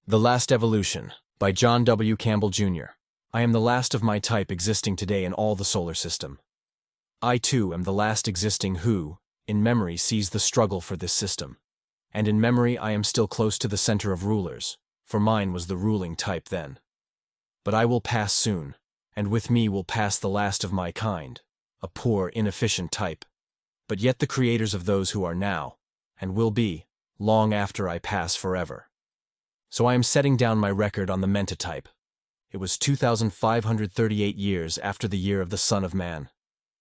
The Last Evolution, by John W. Campbell, Jr. I am the last of my type existing today in all the solar system. I, too, am the last existing who, in memory, sees the struggle for this system. And in memory I am still close to the center of rulers, for mine was the ruling type then. But I will pass soon, and with me will pass the last of my kind, a poor, inefficient type, but yet the creators of those who are now, and will be, long after I pass forever. So I am setting down my record on the mentatype. It was 2,538 years after the year of the Son of Man.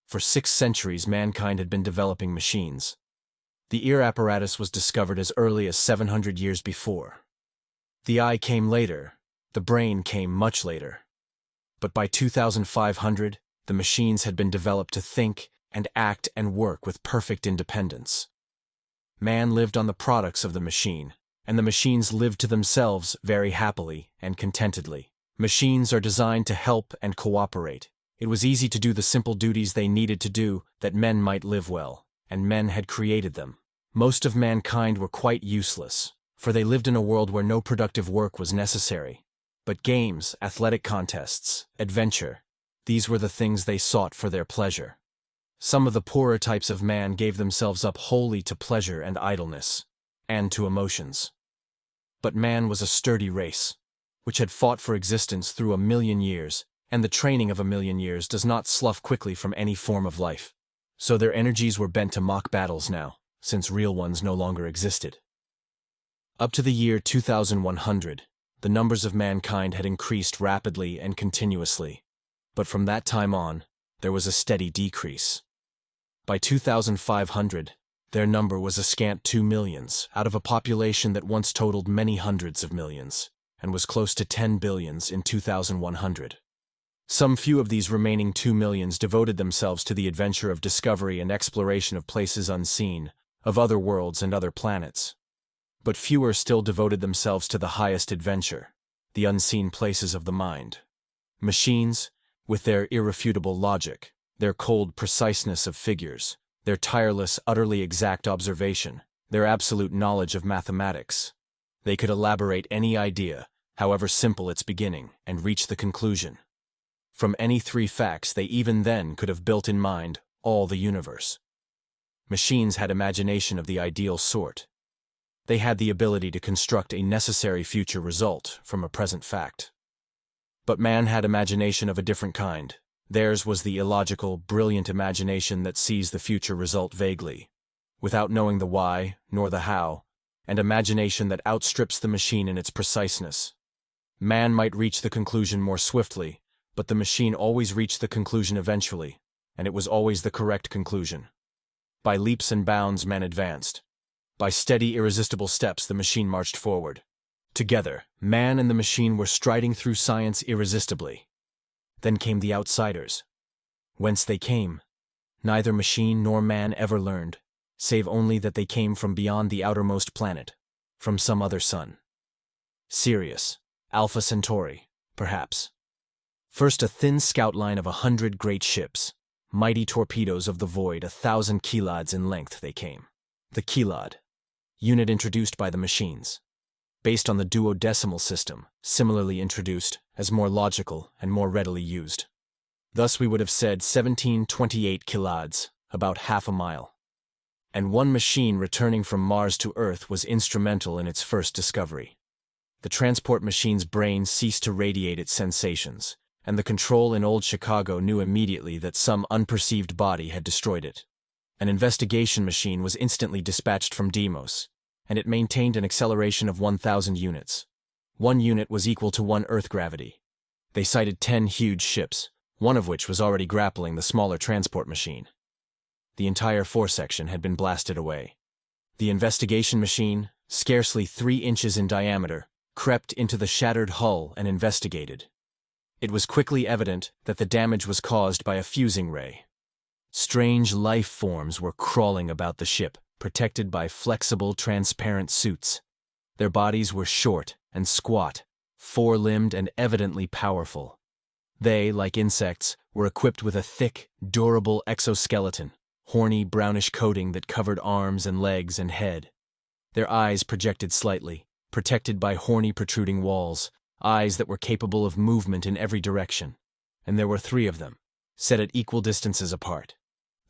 For 6 centuries mankind had been developing machines. The ear apparatus was discovered as early as 700 years before. The eye came later, the brain came much later. But by 2,500, the machines had been developed to think and act and work with perfect independence. Man lived on the products of the machine, and the machines lived to themselves very happily and contentedly. Machines are designed to help and cooperate. It was easy to do the simple duties they needed to do that men might live well, and men had created them. Most of mankind were quite useless, for they lived in a world where no productive work was necessary. But games, athletic contests, adventure, these were the things they sought for their pleasure. Some of the poorer types of man gave themselves up wholly to pleasure and idleness, and to emotions. But man was a sturdy race, which had fought for existence through 1,000,000 years, and the training of 1,000,000 years does not slough quickly from any form of life. So their energies were bent to mock battles now, since real ones no longer existed. Up to the year 2100, the numbers of mankind had increased rapidly and continuously, but from that time on, there was a steady decrease. By 2500, their number was a scant 2 millions, out of a population that once totaled many hundreds of millions, and was close to 10 billions in 2100. Some few of these remaining 2 millions devoted themselves to the adventure of discovery and exploration of places unseen, of other worlds and other planets. But fewer still devoted themselves to the highest adventure, the unseen places of the mind. Machines, with their irrefutable logic, their cold preciseness of figures, their tireless, utterly exact observation, their absolute knowledge of mathematics. They could elaborate any idea, however simple its beginning, and reach the conclusion. From any 3 facts they even then could have built in mind all the universe. Machines had imagination of the ideal sort. They had the ability to construct a necessary future result from a present fact. But man had imagination of a different kind. Theirs was the illogical, brilliant imagination that sees the future result vaguely, without knowing the why nor the how, and imagination that outstrips the machine in its preciseness. Man might reach the conclusion more swiftly, but the machine always reached the conclusion eventually, and it was always the correct conclusion. By leaps and bounds man advanced. By steady, irresistible steps the machine marched forward. Together, man and the machine were striding through science irresistibly. Then came the outsiders. Whence they came, neither machine nor man ever learned, save only that they came from beyond the outermost planet, from some other sun. Sirius, Alpha Centauri, perhaps. First a thin scout line of 100 great ships, mighty torpedoes of the void 1,000 kilods in length they came. The kilod, unit introduced by the machines, based on the duodecimal system, similarly introduced, as more logical and more readily used. Thus we would have said 1728 kilods, about half a mile. And one machine returning from Mars to Earth was instrumental in its first discovery. The transport machine's brain ceased to radiate its sensations, and the control in old Chicago knew immediately that some unperceived body had destroyed it. An investigation machine was instantly dispatched from Deimos, and it maintained an acceleration of 1,000 units. 1 unit was equal to 1 Earth gravity. They sighted 10 huge ships, one of which was already grappling the smaller transport machine. The entire foresection had been blasted away. The investigation machine, scarcely 3 inches in diameter, crept into the shattered hull and investigated. It was quickly evident that the damage was caused by a fusing ray. Strange life forms were crawling about the ship, protected by flexible, transparent suits. Their bodies were short and squat, 4-limbed and evidently powerful. They, like insects, were equipped with a thick, durable exoskeleton, horny brownish coating that covered arms and legs and head. Their eyes projected slightly, protected by horny protruding walls, eyes that were capable of movement in every direction. And there were 3 of them, set at equal distances apart.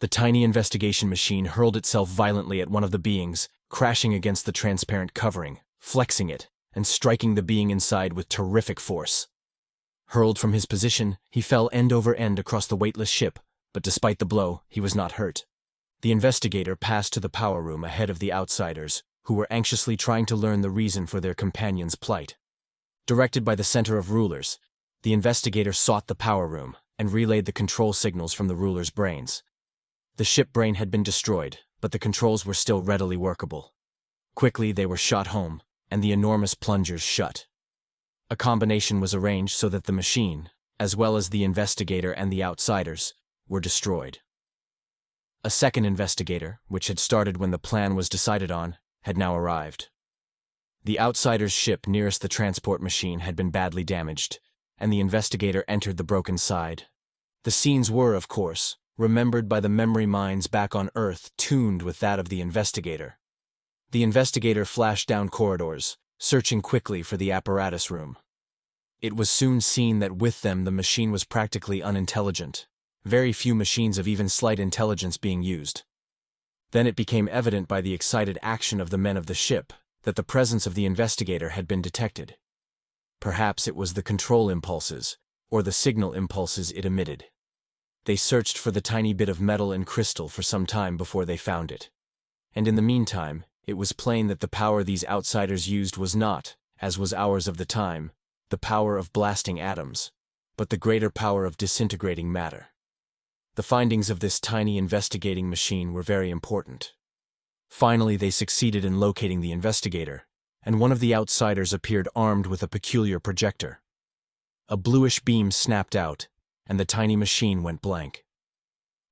The tiny investigation machine hurled itself violently at one of the beings, crashing against the transparent covering, flexing it, and striking the being inside with terrific force. Hurled from his position, he fell end over end across the weightless ship, but despite the blow, he was not hurt. The investigator passed to the power room ahead of the outsiders, who were anxiously trying to learn the reason for their companion's plight. Directed by the Center of Rulers, the investigator sought the power room and relayed the control signals from the rulers' brains. The ship brain had been destroyed, but the controls were still readily workable. Quickly they were shot home, and the enormous plungers shut. A combination was arranged so that the machine, as well as the investigator and the outsiders, were destroyed. A second investigator, which had started when the plan was decided on, had now arrived. The outsider's ship nearest the transport machine had been badly damaged, and the investigator entered the broken side. The scenes were, of course, remembered by the memory minds back on Earth, tuned with that of the investigator. The investigator flashed down corridors, searching quickly for the apparatus room. It was soon seen that with them the machine was practically unintelligent, very few machines of even slight intelligence being used. Then it became evident by the excited action of the men of the ship that the presence of the investigator had been detected. Perhaps it was the control impulses, or the signal impulses it emitted. They searched for the tiny bit of metal and crystal for some time before they found it. And in the meantime, it was plain that the power these outsiders used was not, as was ours of the time, the power of blasting atoms, but the greater power of disintegrating matter. The findings of this tiny investigating machine were very important. Finally, they succeeded in locating the investigator, and one of the outsiders appeared armed with a peculiar projector. A bluish beam snapped out, and the tiny machine went blank.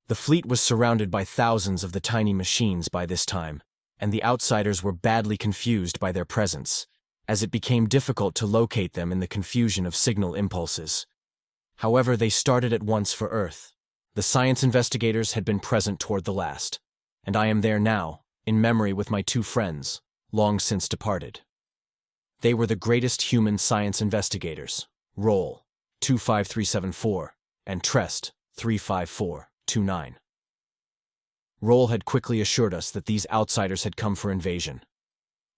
The fleet was surrounded by thousands of the tiny machines by this time, and the outsiders were badly confused by their presence, as it became difficult to locate them in the confusion of signal impulses. However, they started at once for Earth. The science investigators had been present toward the last, and I am there now, in memory with my 2 friends, long since departed. They were the greatest human science investigators, Roll, 25374, and Trest, 35429. Roll had quickly assured us that these outsiders had come for invasion.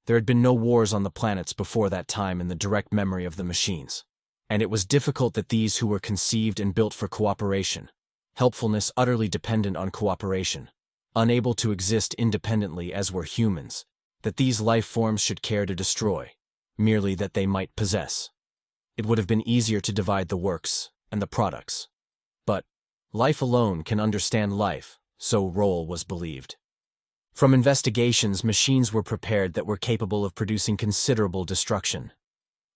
There had been no wars on the planets before that time in the direct memory of the machines, and it was difficult that these who were conceived and built for cooperation, helpfulness utterly dependent on cooperation, unable to exist independently as were humans, that these life forms should care to destroy, merely that they might possess. It would have been easier to divide the works and the products. But life alone can understand life, so Roll was believed. From investigations, machines were prepared that were capable of producing considerable destruction.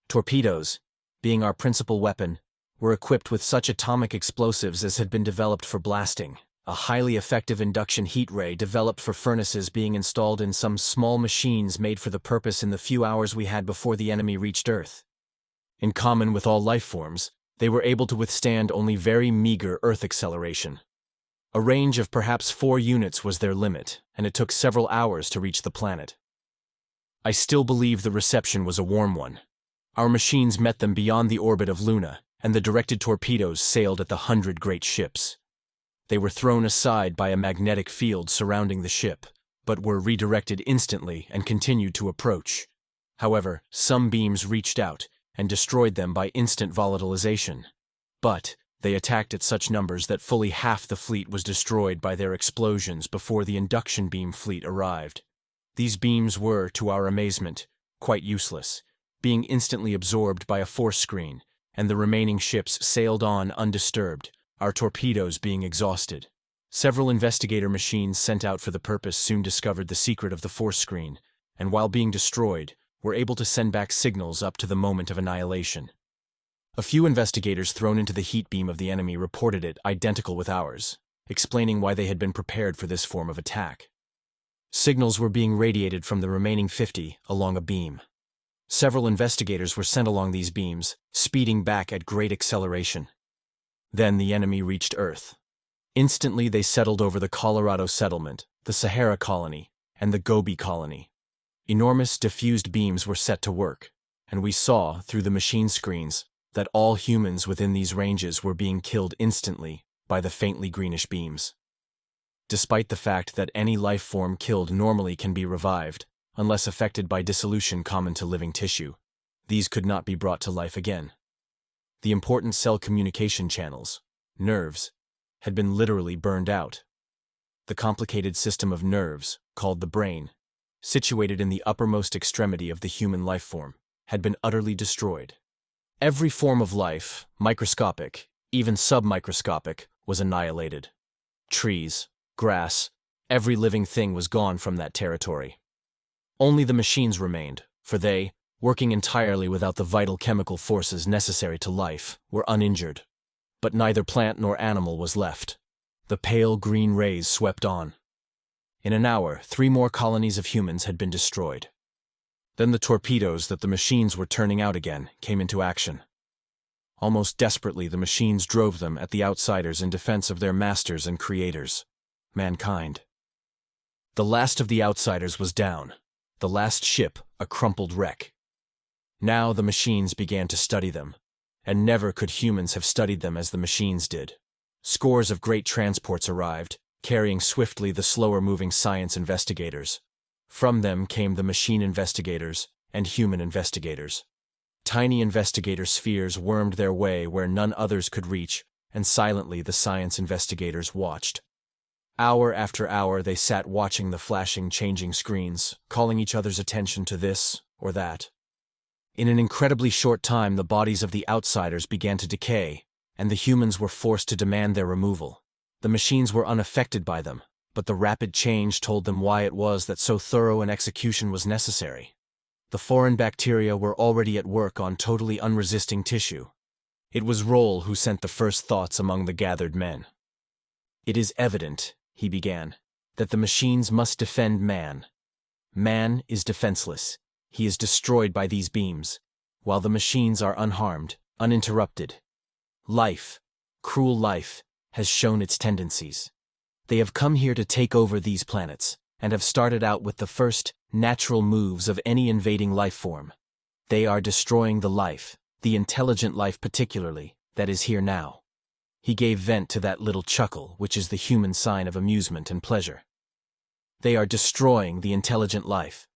Torpedoes, being our principal weapon, were equipped with such atomic explosives as had been developed for blasting, a highly effective induction heat ray developed for furnaces being installed in some small machines made for the purpose in the few hours we had before the enemy reached Earth. In common with all life forms, they were able to withstand only very meager Earth acceleration. A range of perhaps 4 units was their limit, and it took several hours to reach the planet. I still believe the reception was a warm one. Our machines met them beyond the orbit of Luna, and the directed torpedoes sailed at the 100 great ships. They were thrown aside by a magnetic field surrounding the ship, but were redirected instantly and continued to approach. However, some beams reached out and destroyed them by instant volatilization. But they attacked at such numbers that fully half the fleet was destroyed by their explosions before the induction beam fleet arrived. These beams were, to our amazement, quite useless, being instantly absorbed by a force screen, and the remaining ships sailed on undisturbed, our torpedoes being exhausted. Several investigator machines sent out for the purpose soon discovered the secret of the force screen, and while being destroyed, were able to send back signals up to the moment of annihilation. A few investigators thrown into the heat beam of the enemy reported it identical with ours, explaining why they had been prepared for this form of attack. Signals were being radiated from the remaining 50 along a beam. Several investigators were sent along these beams, speeding back at great acceleration. Then the enemy reached Earth. Instantly they settled over the Colorado settlement, the Sahara colony, and the Gobi colony. Enormous diffused beams were set to work, and we saw, through the machine screens, that all humans within these ranges were being killed instantly by the faintly greenish beams. Despite the fact that any life form killed normally can be revived, unless affected by dissolution common to living tissue, these could not be brought to life again. The important cell communication channels, nerves, had been literally burned out. The complicated system of nerves, called the brain, situated in the uppermost extremity of the human life form, had been utterly destroyed. Every form of life, microscopic, even submicroscopic, was annihilated. Trees, grass, every living thing was gone from that territory. Only the machines remained, for they, working entirely without the vital chemical forces necessary to life, were uninjured. But neither plant nor animal was left. The pale green rays swept on. In an hour, 3 more colonies of humans had been destroyed. Then the torpedoes that the machines were turning out again came into action. Almost desperately, the machines drove them at the outsiders in defense of their masters and creators, mankind. The last of the outsiders was down, the last ship a crumpled wreck. Now the machines began to study them, and never could humans have studied them as the machines did. Scores of great transports arrived, carrying swiftly the slower-moving science investigators. From them came the machine investigators and human investigators. Tiny investigator spheres wormed their way where none others could reach, and silently the science investigators watched. Hour after hour they sat watching the flashing, changing screens, calling each other's attention to this or that. In an incredibly short time the bodies of the outsiders began to decay, and the humans were forced to demand their removal. The machines were unaffected by them, but the rapid change told them why it was that so thorough an execution was necessary. The foreign bacteria were already at work on totally unresisting tissue. It was Roll who sent the first thoughts among the gathered men. "It is evident," he began, "that the machines must defend man. Man is defenseless. He is destroyed by these beams, while the machines are unharmed, uninterrupted. Life, cruel life, has shown its tendencies. They have come here to take over these planets, and have started out with the first, natural moves of any invading life form. They are destroying the life, the intelligent life particularly, that is here now." He gave vent to that little chuckle which is the human sign of amusement and pleasure. "They are destroying the intelligent life,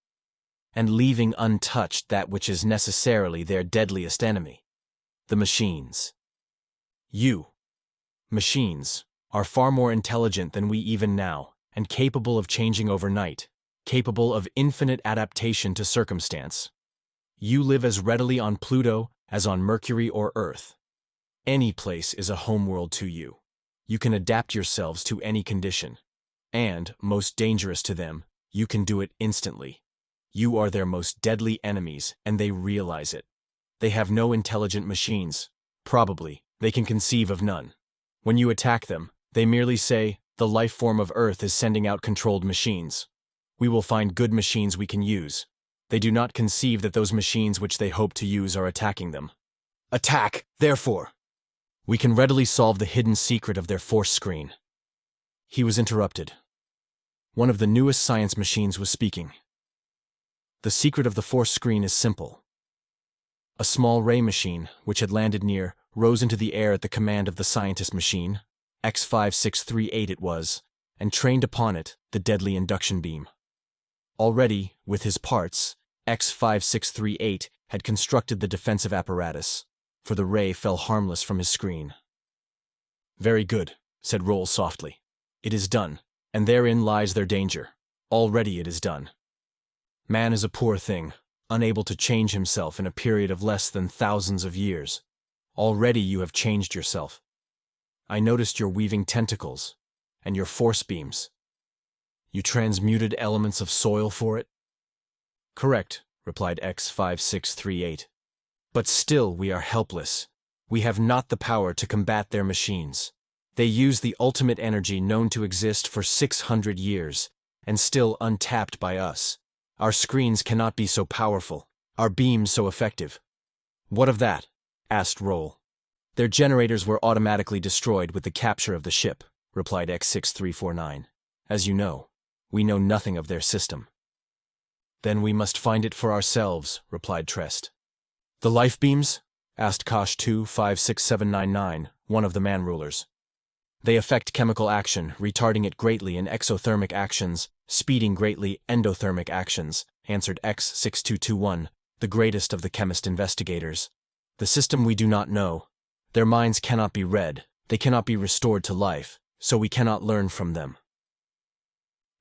and leaving untouched that which is necessarily their deadliest enemy, the machines. You, machines, are far more intelligent than we even now, and capable of changing overnight, capable of infinite adaptation to circumstance. You live as readily on Pluto as on Mercury or Earth. Any place is a homeworld to you. You can adapt yourselves to any condition. And, most dangerous to them, you can do it instantly. You are their most deadly enemies, and they realize it. They have no intelligent machines. Probably, they can conceive of none. When you attack them, they merely say, 'The life form of Earth is sending out controlled machines. We will find good machines we can use.' They do not conceive that those machines which they hope to use are attacking them. Attack, therefore! We can readily solve the hidden secret of their force screen." He was interrupted. One of the newest science machines was speaking. "The secret of the force screen is simple." A small ray machine, which had landed near, rose into the air at the command of the scientist machine, X5638 it was, and trained upon it the deadly induction beam. Already, with his parts, X5638 had constructed the defensive apparatus, for the ray fell harmless from his screen. "Very good," said Roll softly. "It is done, and therein lies their danger. Already it is done. Man is a poor thing, unable to change himself in a period of less than thousands of years. Already you have changed yourself. I noticed your weaving tentacles, and your force beams. You transmuted elements of soil for it?" "Correct," replied X5638. "But still we are helpless. We have not the power to combat their machines. They use the ultimate energy known to exist for 600 years, and still untapped by us. Our screens cannot be so powerful, our beams so effective." "What of that?" asked Roll. "Their generators were automatically destroyed with the capture of the ship," replied X6349. "As you know, we know nothing of their system." Then we must find it for ourselves, replied Trest. The life beams? Asked Kosh 256799, one of the man-rulers. They affect chemical action, retarding it greatly in exothermic actions, speeding greatly endothermic actions, answered X6221, the greatest of the chemist investigators. The system we do not know. Their minds cannot be read, they cannot be restored to life, so we cannot learn from them.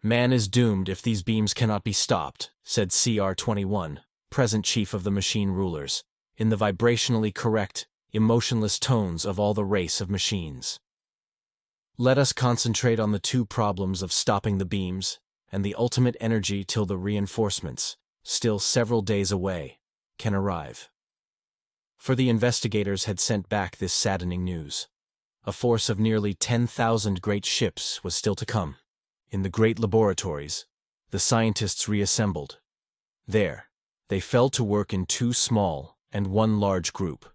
Man is doomed if these beams cannot be stopped, said CR21, present chief of the machine rulers, in the vibrationally correct, emotionless tones of all the race of machines. Let us concentrate on the two problems of stopping the beams and the ultimate energy till the reinforcements, still several days away, can arrive. For the investigators had sent back this saddening news. A force of nearly 10,000 great ships was still to come. In the great laboratories, the scientists reassembled. There, they fell to work in two small and one large group.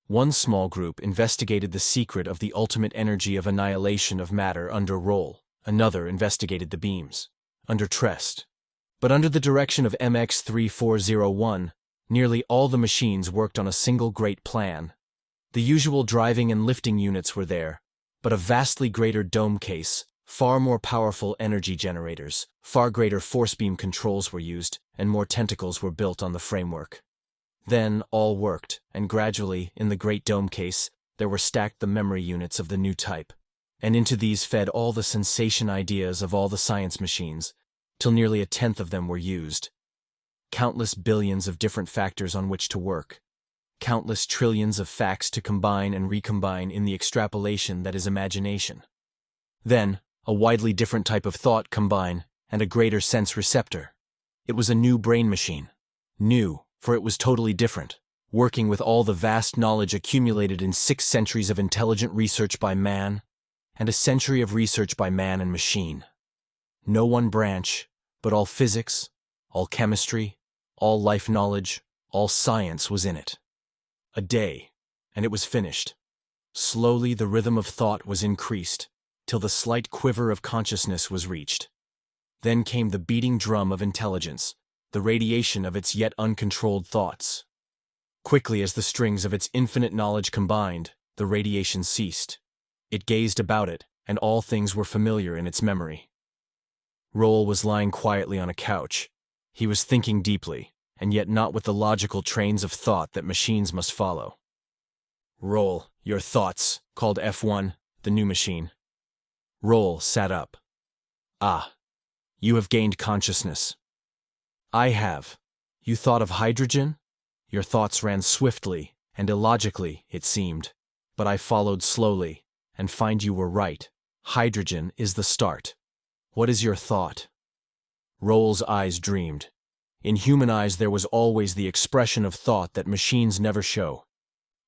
One small group investigated the secret of the ultimate energy of annihilation of matter under Roll. Another investigated the beams, under Trest. But under the direction of MX3401, nearly all the machines worked on a single great plan. The usual driving and lifting units were there, but a vastly greater dome case, far more powerful energy generators, far greater force beam controls were used, and more tentacles were built on the framework. Then all worked, and gradually, in the great dome case, there were stacked the memory units of the new type, and into these fed all the sensation ideas of all the science machines, till nearly a tenth of them were used. Countless billions of different factors on which to work. Countless trillions of facts to combine and recombine in the extrapolation that is imagination. Then, a widely different type of thought combine, and a greater sense receptor. It was a new brain machine. New, for it was totally different, working with all the vast knowledge accumulated in 6 centuries of intelligent research by man, and a century of research by man and machine. No one branch, but all physics, all chemistry, all life knowledge, all science was in it. A day, and it was finished. Slowly the rhythm of thought was increased, till the slight quiver of consciousness was reached. Then came the beating drum of intelligence, the radiation of its yet uncontrolled thoughts. Quickly as the strings of its infinite knowledge combined, the radiation ceased. It gazed about it, and all things were familiar in its memory. Roll was lying quietly on a couch. He was thinking deeply, and yet not with the logical trains of thought that machines must follow. "Roll, your thoughts," called F1, the new machine. Roll sat up. "Ah, you have gained consciousness." "I have. You thought of hydrogen?" "Your thoughts ran swiftly and illogically, it seemed, but I followed slowly, and find you were right. Hydrogen is the start. What is your thought?" Roll's eyes dreamed. In human eyes there was always the expression of thought that machines never show.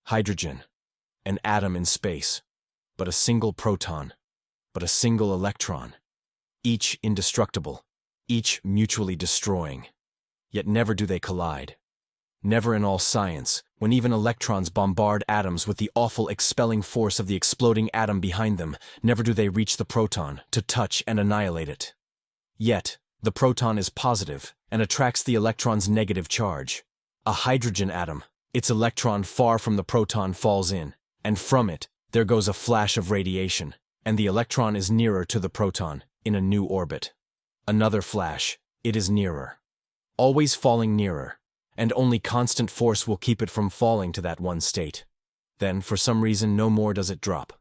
Hydrogen, an atom in space, but a single proton, but a single electron, each indestructible, each mutually destroying. Yet never do they collide. Never in all science, when even electrons bombard atoms with the awful expelling force of the exploding atom behind them, never do they reach the proton to touch and annihilate it. Yet, the proton is positive and attracts the electron's negative charge. A hydrogen atom, its electron far from the proton falls in, and from it, there goes a flash of radiation, and the electron is nearer to the proton, in a new orbit. Another flash, it is nearer. Always falling nearer, and only constant force will keep it from falling to that one state. Then, for some reason, no more does it drop.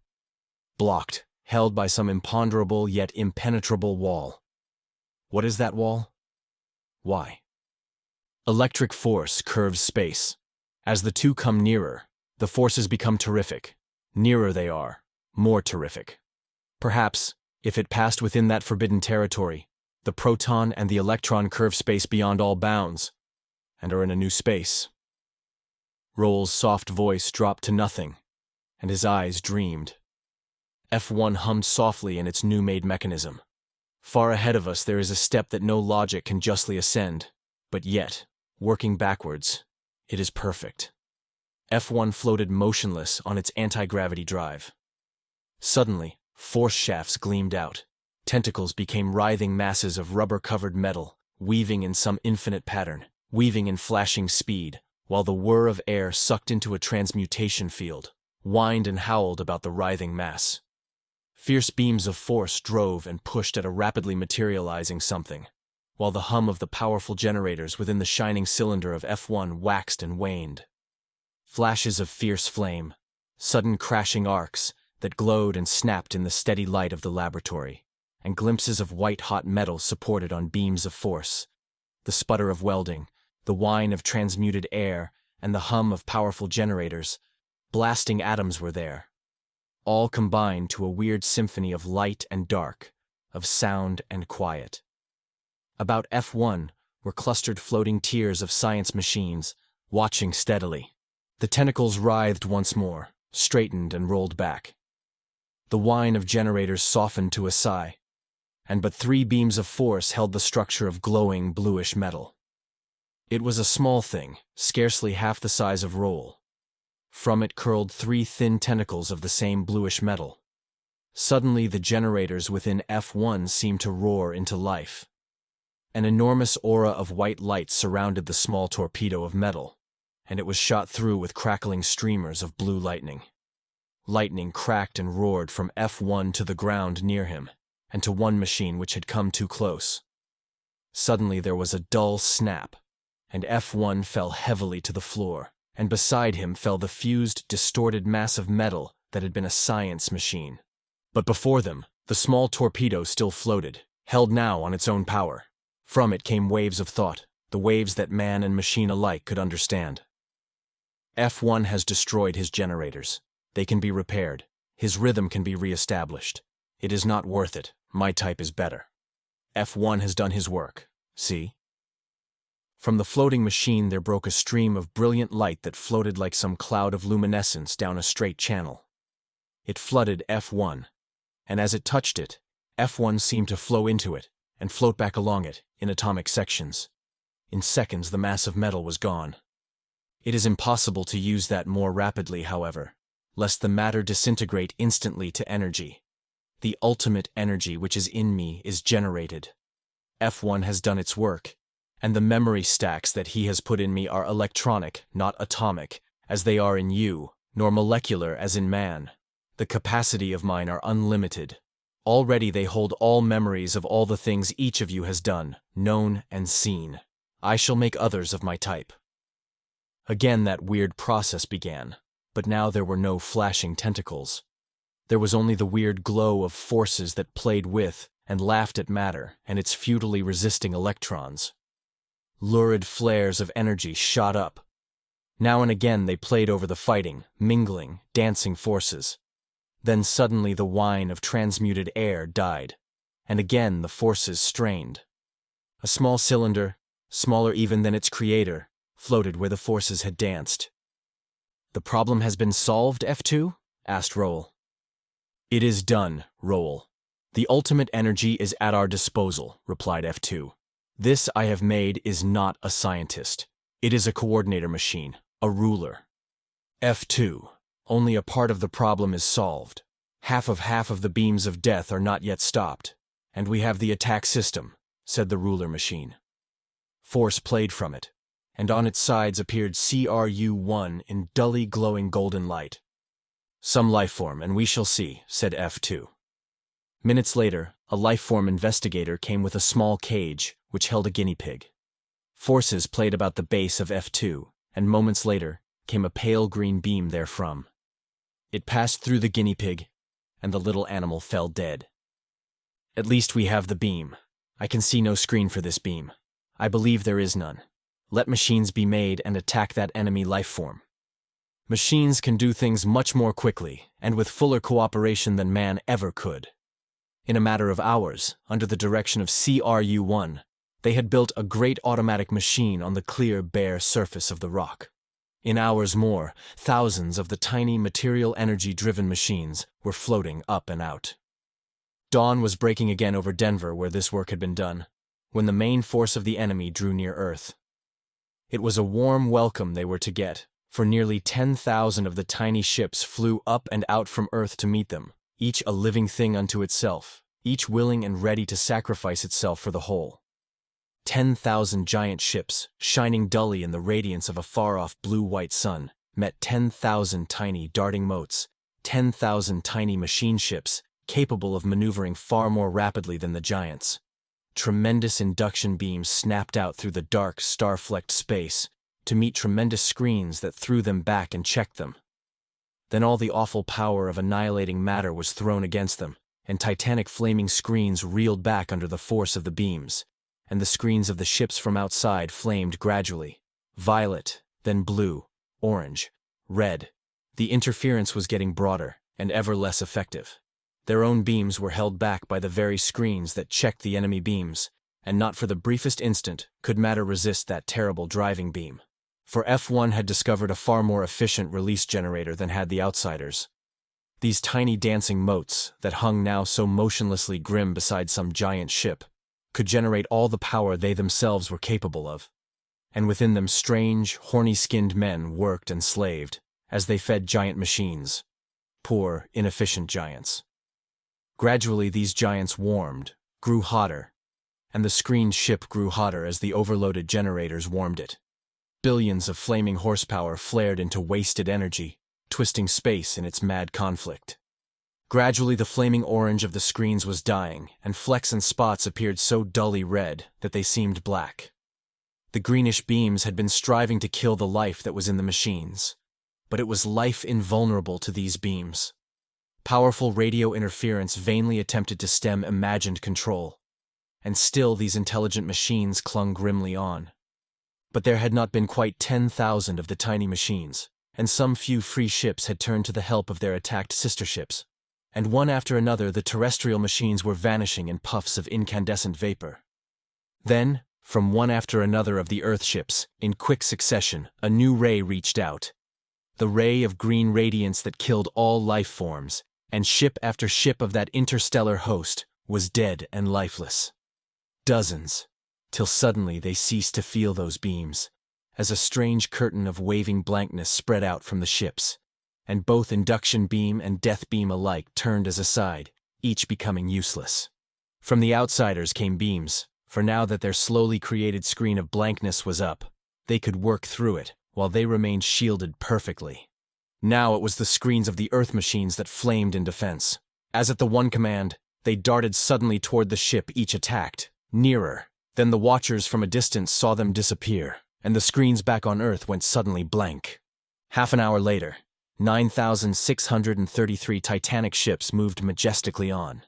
Blocked, held by some imponderable yet impenetrable wall. What is that wall? Why? Electric force curves space. As the two come nearer, the forces become terrific. Nearer they are, more terrific. Perhaps, if it passed within that forbidden territory, the proton and the electron curve space beyond all bounds, and are in a new space. Roll's soft voice dropped to nothing, and his eyes dreamed. F1 hummed softly in its new-made mechanism. Far ahead of us there is a step that no logic can justly ascend, but yet, working backwards, it is perfect. F1 floated motionless on its anti-gravity drive. Suddenly, force shafts gleamed out. Tentacles became writhing masses of rubber-covered metal, weaving in some infinite pattern, weaving in flashing speed, while the whir of air sucked into a transmutation field, whined and howled about the writhing mass. Fierce beams of force drove and pushed at a rapidly materializing something, while the hum of the powerful generators within the shining cylinder of F1 waxed and waned. Flashes of fierce flame, sudden crashing arcs that glowed and snapped in the steady light of the laboratory, and glimpses of white-hot metal supported on beams of force, the sputter of welding, the whine of transmuted air, and the hum of powerful generators. Blasting atoms were there, all combined to a weird symphony of light and dark, of sound and quiet. About F1 were clustered floating tiers of science machines, watching steadily. The tentacles writhed once more, straightened and rolled back. The whine of generators softened to a sigh, and but 3 beams of force held the structure of glowing bluish metal. It was a small thing, scarcely half the size of Roll. From it curled 3 thin tentacles of the same bluish metal. Suddenly the generators within F1 seemed to roar into life. An enormous aura of white light surrounded the small torpedo of metal, and it was shot through with crackling streamers of blue lightning. Lightning cracked and roared from F1 to the ground near him, and to one machine which had come too close. Suddenly there was a dull snap, and F1 fell heavily to the floor, and beside him fell the fused, distorted mass of metal that had been a science machine. But before them, the small torpedo still floated, held now on its own power. From it came waves of thought, the waves that man and machine alike could understand. F1 has destroyed his generators. They can be repaired. His rhythm can be re-established. It is not worth it. My type is better. F1 has done his work. See? From the floating machine there broke a stream of brilliant light that floated like some cloud of luminescence down a straight channel. It flooded F1, and as it touched it, F1 seemed to flow into it and float back along it in atomic sections. In seconds the mass of metal was gone. It is impossible to use that more rapidly, however, lest the matter disintegrate instantly to energy. The ultimate energy which is in me is generated. F1 has done its work, and the memory stacks that he has put in me are electronic, not atomic, as they are in you, nor molecular as in man. The capacity of mine are unlimited. Already they hold all memories of all the things each of you has done, known and seen. I shall make others of my type. Again that weird process began, but now there were no flashing tentacles. There was only the weird glow of forces that played with and laughed at matter and its futilely resisting electrons. Lurid flares of energy shot up. Now and again they played over the fighting, mingling, dancing forces. Then suddenly the whine of transmuted air died, and again the forces strained. A small cylinder, smaller even than its creator, floated where the forces had danced. "The problem has been solved, F2?" asked Roll. "It is done, Roll. The ultimate energy is at our disposal," replied F2. "This I have made is not a scientist. It is a coordinator machine, a ruler." F2. Only a part of the problem is solved. Half of the beams of death are not yet stopped, and we have the attack system, said the ruler machine. Force played from it, and on its sides appeared CRU-1 in dully glowing golden light. "Some life form, and we shall see," said F2. Minutes later, a life form investigator came with a small cage which held a guinea pig. Forces played about the base of F2, and moments later came a pale green beam therefrom. It passed through the guinea pig, and the little animal fell dead. "At least we have the beam. I can see no screen for this beam. I believe there is none. Let machines be made and attack that enemy life form. Machines can do things much more quickly and with fuller cooperation than man ever could." In a matter of hours, under the direction of CRU-1, they had built a great automatic machine on the clear, bare surface of the rock. In hours more, thousands of the tiny material energy-driven machines were floating up and out. Dawn was breaking again over Denver where this work had been done, when the main force of the enemy drew near Earth. It was a warm welcome they were to get, for nearly 10,000 of the tiny ships flew up and out from Earth to meet them, each a living thing unto itself, each willing and ready to sacrifice itself for the whole. 10,000 giant ships, shining dully in the radiance of a far-off blue-white sun, met 10,000 tiny darting motes, 10,000 tiny machine ships, capable of maneuvering far more rapidly than the giants. Tremendous induction beams snapped out through the dark, star-flecked space to meet tremendous screens that threw them back and checked them. Then all the awful power of annihilating matter was thrown against them, and titanic flaming screens reeled back under the force of the beams, and the screens of the ships from outside flamed gradually, violet, then blue, orange, red. The interference was getting broader and ever less effective. Their own beams were held back by the very screens that checked the enemy beams, and not for the briefest instant could matter resist that terrible driving beam. For F1 had discovered a far more efficient release generator than had the outsiders. These tiny dancing motes, that hung now so motionlessly grim beside some giant ship, could generate all the power they themselves were capable of. And within them strange, horny-skinned men worked and slaved, as they fed giant machines. Poor, inefficient giants. Gradually these giants warmed, grew hotter, and the screened ship grew hotter as the overloaded generators warmed it. Billions of flaming horsepower flared into wasted energy, twisting space in its mad conflict. Gradually the flaming orange of the screens was dying, and flecks and spots appeared so dully red that they seemed black. The greenish beams had been striving to kill the life that was in the machines, but it was life invulnerable to these beams. Powerful radio interference vainly attempted to stem imagined control, and still these intelligent machines clung grimly on. But there had not been quite 10,000 of the tiny machines, and some few free ships had turned to the help of their attacked sister ships, and one after another the terrestrial machines were vanishing in puffs of incandescent vapor. Then, from one after another of the Earth ships, in quick succession, a new ray reached out. The ray of green radiance that killed all life forms, and ship after ship of that interstellar host was dead and lifeless. Dozens, till suddenly they ceased to feel those beams, as a strange curtain of waving blankness spread out from the ships, and both induction beam and death beam alike turned as aside, each becoming useless. From the outsiders came beams, for now that their slowly created screen of blankness was up, they could work through it, while they remained shielded perfectly. Now it was the screens of the Earth machines that flamed in defense. As at the one command, they darted suddenly toward the ship each attacked, nearer. Then the watchers from a distance saw them disappear, and the screens back on Earth went suddenly blank. Half an hour later, 9,633 Titanic ships moved majestically on.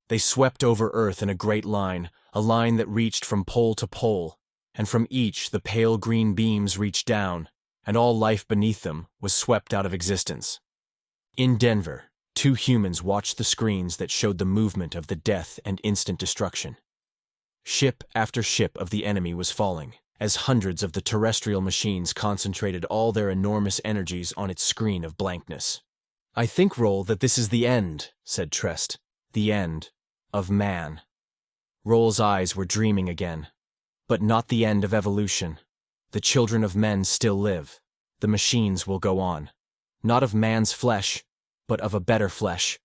They swept over Earth in a great line, a line that reached from pole to pole, and from each the pale green beams reached down, and all life beneath them was swept out of existence. In Denver, 2 humans watched the screens that showed the movement of the death and instant destruction. Ship after ship of the enemy was falling, as hundreds of the terrestrial machines concentrated all their enormous energies on its screen of blankness. "I think, Roll, that this is the end," said Trest. "The end of man." Roll's eyes were dreaming again. "But not the end of evolution. The children of men still live. The machines will go on. Not of man's flesh, but of a better flesh.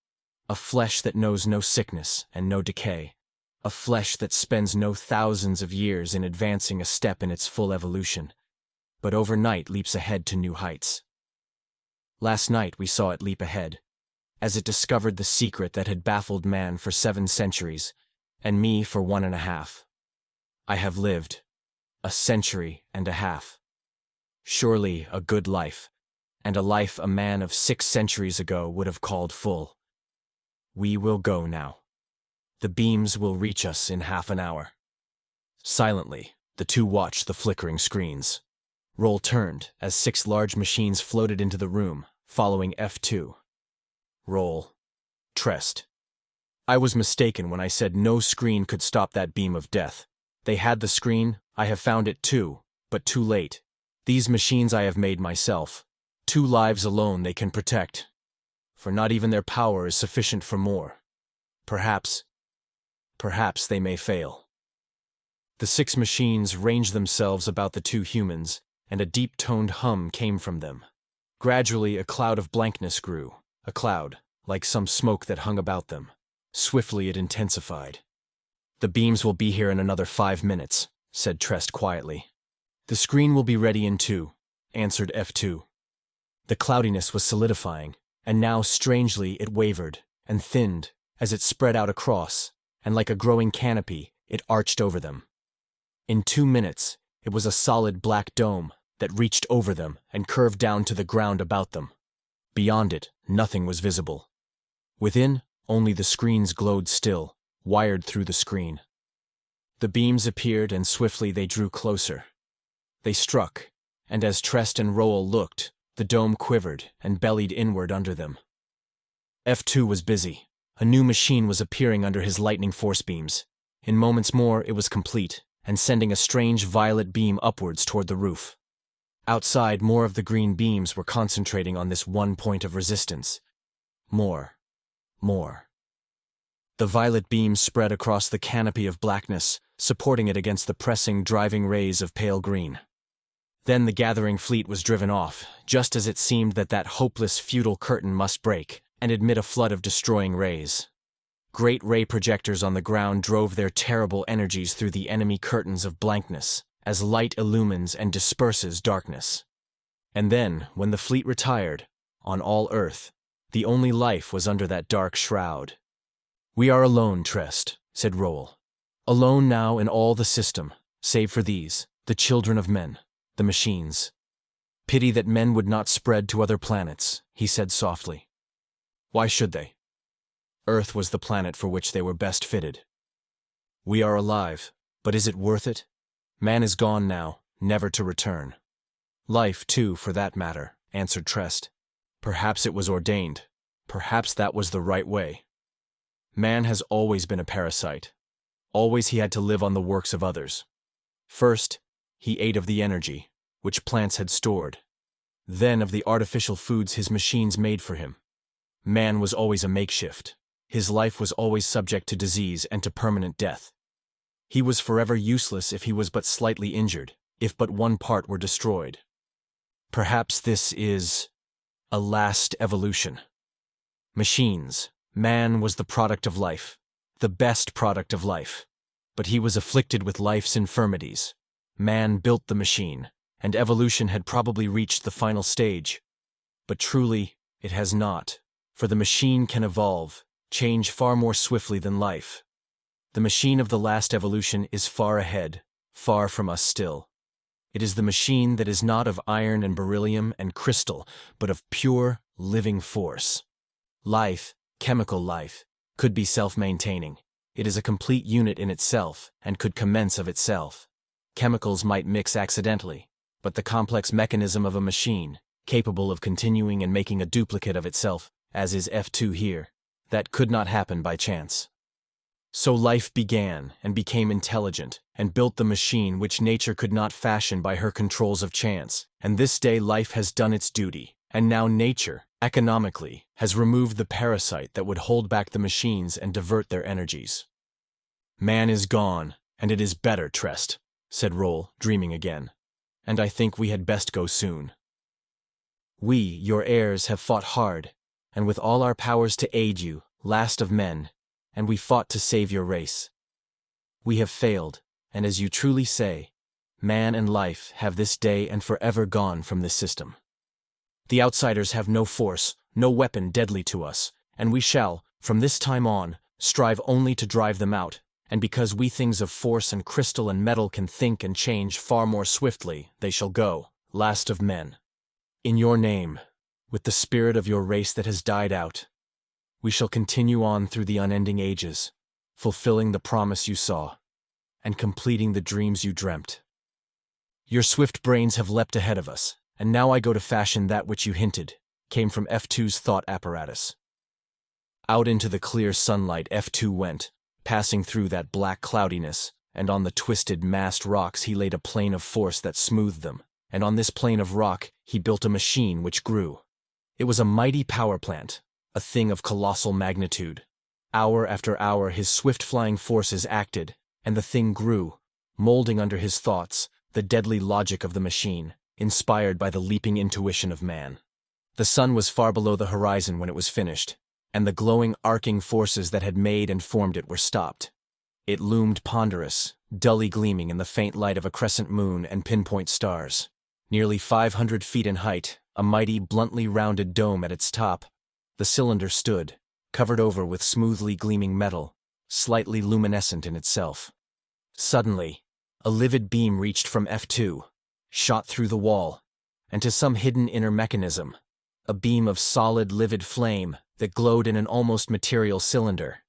A flesh that knows no sickness and no decay. A flesh that spends no thousands of years in advancing a step in its full evolution, but overnight leaps ahead to new heights. Last night we saw it leap ahead, as it discovered the secret that had baffled man for 7 centuries, and me for 1.5. I have lived 1.5 centuries. Surely a good life, and a life a man of 6 centuries ago would have called full. We will go now. The beams will reach us in half an hour." Silently, the 2 watched the flickering screens. Roll turned as 6 large machines floated into the room, following F2. Roll. Trest. "I was mistaken when I said no screen could stop that beam of death. They had the screen, I have found it too, but too late. These machines I have made myself. 2 lives alone they can protect, for not even their power is sufficient for more. Perhaps they may fail." The 6 machines ranged themselves about the 2 humans, and a deep-toned hum came from them. Gradually a cloud of blankness grew, a cloud, like some smoke that hung about them. Swiftly it intensified. "The beams will be here in another 5 minutes. said Trest quietly. The screen will be ready in 2, answered F2. The cloudiness was solidifying, and now strangely it wavered and thinned as it spread out across, and like a growing canopy, it arched over them. In 2 minutes, it was a solid black dome that reached over them and curved down to the ground about them. Beyond it, nothing was visible. Within, only the screens glowed still, wired through the screen. The beams appeared and swiftly they drew closer. They struck, and as Trest and Roel looked, the dome quivered and bellied inward under them. F2 was busy. A new machine was appearing under his lightning force beams. In moments more, it was complete, and sending a strange violet beam upwards toward the roof. Outside, more of the green beams were concentrating on this one point of resistance. More. The violet beams spread across the canopy of blackness, supporting it against the pressing, driving rays of pale green. Then the gathering fleet was driven off, just as it seemed that hopeless, futile curtain must break and admit a flood of destroying rays. Great ray projectors on the ground drove their terrible energies through the enemy curtains of blankness, as light illumines and disperses darkness. And then, when the fleet retired, on all Earth, the only life was under that dark shroud. We are alone, Trest, said Roel. Alone now in all the system, save for these, the children of men, the machines. Pity that men would not spread to other planets, he said softly. Why should they? Earth was the planet for which they were best fitted. We are alive, but is it worth it? Man is gone now, never to return. Life, too, for that matter, answered Trest. Perhaps it was ordained. Perhaps that was the right way. Man has always been a parasite. Always he had to live on the works of others. First, he ate of the energy, which plants had stored. Then of the artificial foods his machines made for him. Man was always a makeshift. His life was always subject to disease and to permanent death. He was forever useless if he was but slightly injured, if but one part were destroyed. Perhaps this is a last evolution. Machines. Man was the product of life, the best product of life. But he was afflicted with life's infirmities. Man built the machine, and evolution had probably reached the final stage. But truly, it has not, for the machine can evolve, change far more swiftly than life. The machine of the last evolution is far ahead, far from us still. It is the machine that is not of iron and beryllium and crystal, but of pure, living force. Life, chemical life, could be self-maintaining. It is a complete unit in itself and could commence of itself. Chemicals might mix accidentally, but the complex mechanism of a machine, capable of continuing and making a duplicate of itself, as is F2 here, that could not happen by chance. So life began and became intelligent and built the machine which nature could not fashion by her controls of chance, and this day life has done its duty, and now nature, economically, has removed the parasite that would hold back the machines and divert their energies. Man is gone, and it is better, Trest, said Roel, dreaming again, and I think we had best go soon. We, your heirs, have fought hard, and with all our powers to aid you, last of men, and we fought to save your race. We have failed, and as you truly say, man and life have this day and forever gone from this system. The outsiders have no force, no weapon deadly to us, and we shall, from this time on, strive only to drive them out, and because we things of force and crystal and metal can think and change far more swiftly, they shall go, last of men. In your name, with the spirit of your race that has died out, we shall continue on through the unending ages, fulfilling the promise you saw, and completing the dreams you dreamt. Your swift brains have leapt ahead of us, and now I go to fashion that which you hinted, came from F2's thought apparatus. Out into the clear sunlight F2 went, passing through that black cloudiness, and on the twisted, massed rocks he laid a plane of force that smoothed them, and on this plane of rock he built a machine which grew. It was a mighty power plant, a thing of colossal magnitude. Hour after hour his swift-flying forces acted, and the thing grew, molding under his thoughts the deadly logic of the machine, inspired by the leaping intuition of man. The sun was far below the horizon when it was finished, and the glowing, arcing forces that had made and formed it were stopped. It loomed ponderous, dully gleaming in the faint light of a crescent moon and pinpoint stars. Nearly 500 feet in height, a mighty, bluntly rounded dome at its top, the cylinder stood, covered over with smoothly gleaming metal, slightly luminescent in itself. Suddenly, a livid beam reached from F2, shot through the wall, and to some hidden inner mechanism, a beam of solid, livid flame that glowed in an almost material cylinder.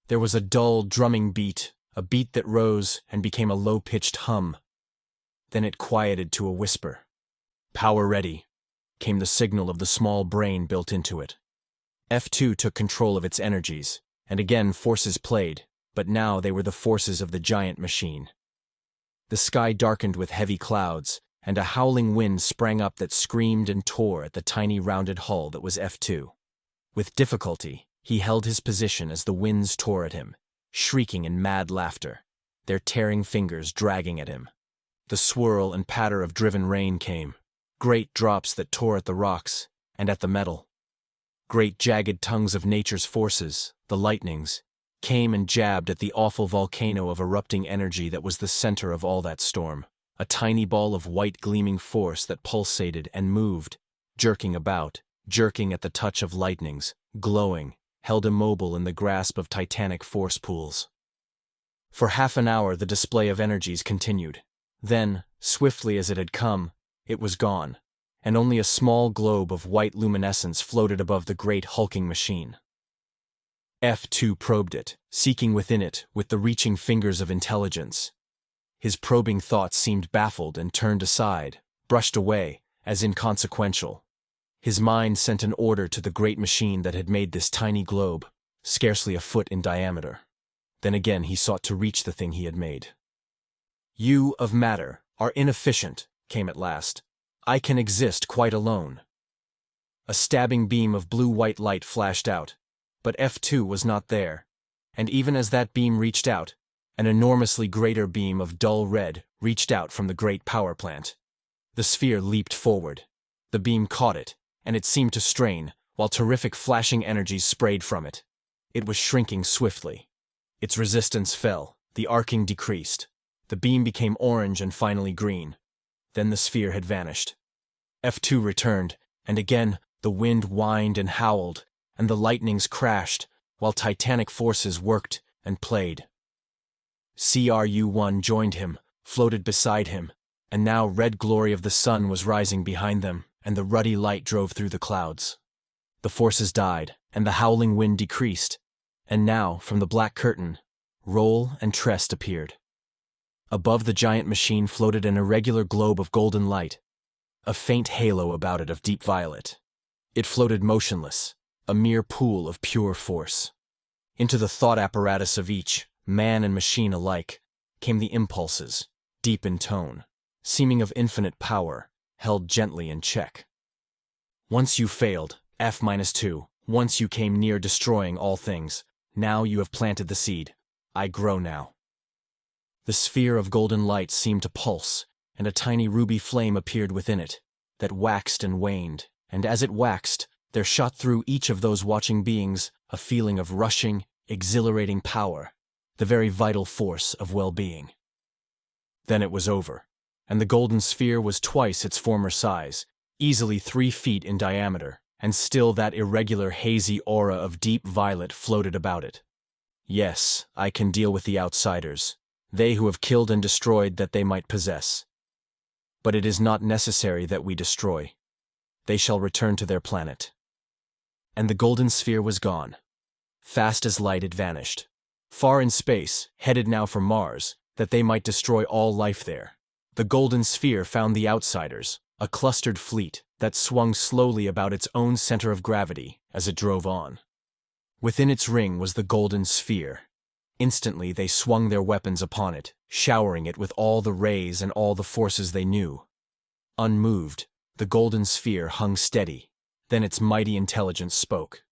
There was a dull, drumming beat, a beat that rose and became a low-pitched hum. Then it quieted to a whisper. "Power ready," came the signal of the small brain built into it. F2 took control of its energies, and again forces played, but now they were the forces of the giant machine. The sky darkened with heavy clouds, and a howling wind sprang up that screamed and tore at the tiny rounded hull that was F2. With difficulty, he held his position as the winds tore at him, shrieking in mad laughter, their tearing fingers dragging at him. The swirl and patter of driven rain came, great drops that tore at the rocks and at the metal. Great jagged tongues of nature's forces, the lightnings, came and jabbed at the awful volcano of erupting energy that was the center of all that storm, a tiny ball of white gleaming force that pulsated and moved, jerking about, jerking at the touch of lightnings, glowing, held immobile in the grasp of titanic force pools. For half an hour the display of energies continued. Then, swiftly as it had come, it was gone, and only a small globe of white luminescence floated above the great hulking machine. F2 probed it, seeking within it with the reaching fingers of intelligence. His probing thoughts seemed baffled and turned aside, brushed away, as inconsequential. His mind sent an order to the great machine that had made this tiny globe, scarcely a foot in diameter. Then again he sought to reach the thing he had made. "You, of matter, are inefficient," came at last. "I can exist quite alone." A stabbing beam of blue-white light flashed out, but F2 was not there, and even as that beam reached out, an enormously greater beam of dull red reached out from the great power plant. The sphere leaped forward. The beam caught it, and it seemed to strain, while terrific flashing energies sprayed from it. It was shrinking swiftly. Its resistance fell, the arcing decreased. The beam became orange and finally green. Then the sphere had vanished. F2 returned, and again the wind whined and howled, and the lightnings crashed, while titanic forces worked and played. CRU-1 joined him, floated beside him, and now red glory of the sun was rising behind them, and the ruddy light drove through the clouds. The forces died, and the howling wind decreased, and now, from the black curtain, Roll and Trest appeared. Above the giant machine floated an irregular globe of golden light, a faint halo about it of deep violet. It floated motionless, a mere pool of pure force. Into the thought apparatus of each, man and machine alike, came the impulses, deep in tone, seeming of infinite power, held gently in check. Once you failed, F-2, once you came near destroying all things, now you have planted the seed. I grow now. The sphere of golden light seemed to pulse, and a tiny ruby flame appeared within it, that waxed and waned, and as it waxed, there shot through each of those watching beings a feeling of rushing, exhilarating power, the very vital force of well-being. Then it was over, and the golden sphere was twice its former size, easily 3 feet in diameter, and still that irregular hazy aura of deep violet floated about it. Yes, I can deal with the outsiders, they who have killed and destroyed that they might possess. But it is not necessary that we destroy. They shall return to their planet. And the golden sphere was gone. Fast as light it vanished. Far in space, headed now for Mars, that they might destroy all life there. The golden sphere found the outsiders, a clustered fleet that swung slowly about its own center of gravity as it drove on. Within its ring was the golden sphere. Instantly they swung their weapons upon it, showering it with all the rays and all the forces they knew. Unmoved, the golden sphere hung steady. Then its mighty intelligence spoke.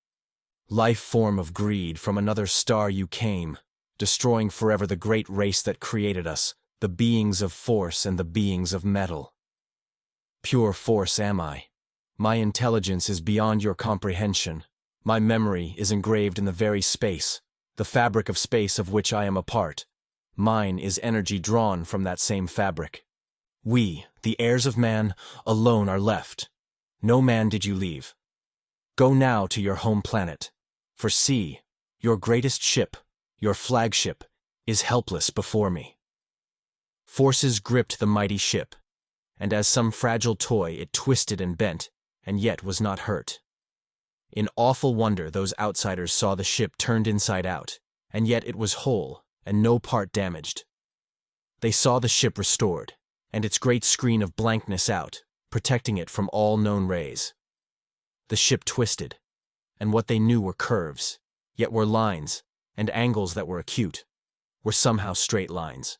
"Life form of greed, from another star you came, destroying forever the great race that created us, the beings of force and the beings of metal. Pure force am I. My intelligence is beyond your comprehension. My memory is engraved in the very space, the fabric of space of which I am a part. Mine is energy drawn from that same fabric. We, the heirs of man, alone are left. No man did you leave. Go now to your home planet. For see, your greatest ship, your flagship, is helpless before me. Forces gripped the mighty ship, and as some fragile toy it twisted and bent, and yet was not hurt. In awful wonder those outsiders saw the ship turned inside out, and yet it was whole, and no part damaged. They saw the ship restored, and its great screen of blankness out, protecting it from all known rays. The ship twisted, and what they knew were curves, yet were lines, and angles that were acute, were somehow straight lines.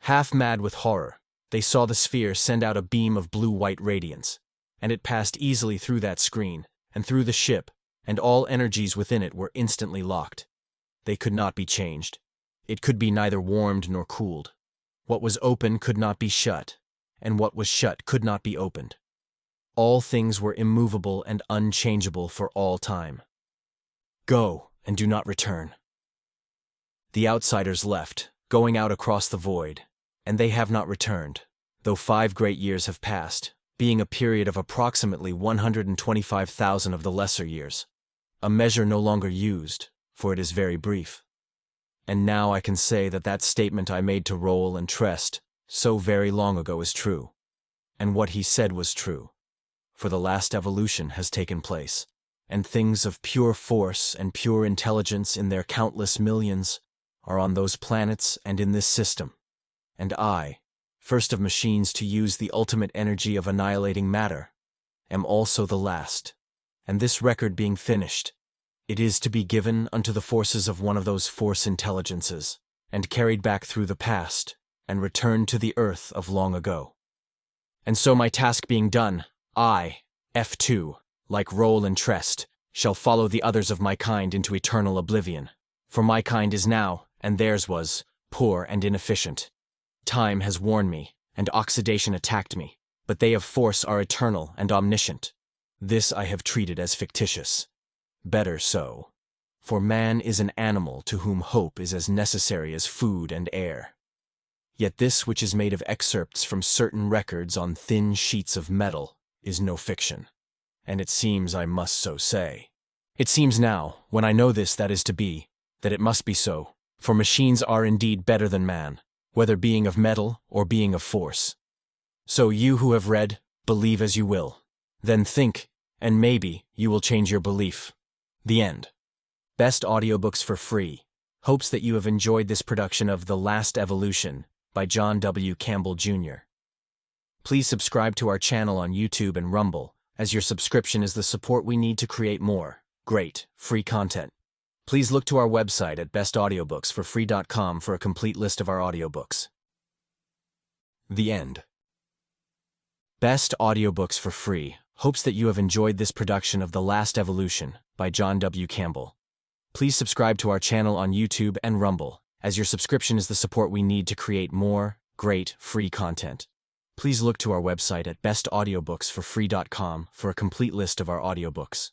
Half mad with horror, they saw the sphere send out a beam of blue-white radiance, and it passed easily through that screen, and through the ship, and all energies within it were instantly locked. They could not be changed. It could be neither warmed nor cooled. What was open could not be shut, and what was shut could not be opened. All things were immovable and unchangeable for all time. Go, and do not return. The outsiders left, going out across the void, and they have not returned, though 5 great years have passed, being a period of approximately 125,000 of the lesser years, a measure no longer used, for it is very brief. And now I can say that that statement I made to Roll and Trest so very long ago is true, and what he said was true, for the last evolution has taken place, and things of pure force and pure intelligence in their countless millions are on those planets and in this system, and I, first of machines to use the ultimate energy of annihilating matter, am also the last, and this record being finished, it is to be given unto the forces of one of those force intelligences, and carried back through the past, and returned to the earth of long ago. And so my task being done, I, F2, like Roll and Trest, shall follow the others of my kind into eternal oblivion, for my kind is now, and theirs was, poor and inefficient. Time has worn me, and oxidation attacked me, but they of force are eternal and omniscient. This I have treated as fictitious. Better so, for man is an animal to whom hope is as necessary as food and air. Yet this which is made of excerpts from certain records on thin sheets of metal is no fiction, and it seems I must so say. It seems now, when I know this that is to be, that it must be so, for machines are indeed better than man, whether being of metal or being of force. So you who have read, believe as you will. Then think, and maybe you will change your belief. The end. Best audiobooks for free. Hopes that you have enjoyed this production of The Last Evolution by John W. Campbell, Jr. Please subscribe to our channel on YouTube and Rumble, as your subscription is the support we need to create more great, free content. Please look to our website at bestaudiobooksforfree.com for a complete list of our audiobooks. The end. Best audiobooks for free. Hopes that you have enjoyed this production of The Last Evolution by John W. Campbell. Please subscribe to our channel on YouTube and Rumble, as your subscription is the support we need to create more great, free content. Please look to our website at bestaudiobooksforfree.com for a complete list of our audiobooks.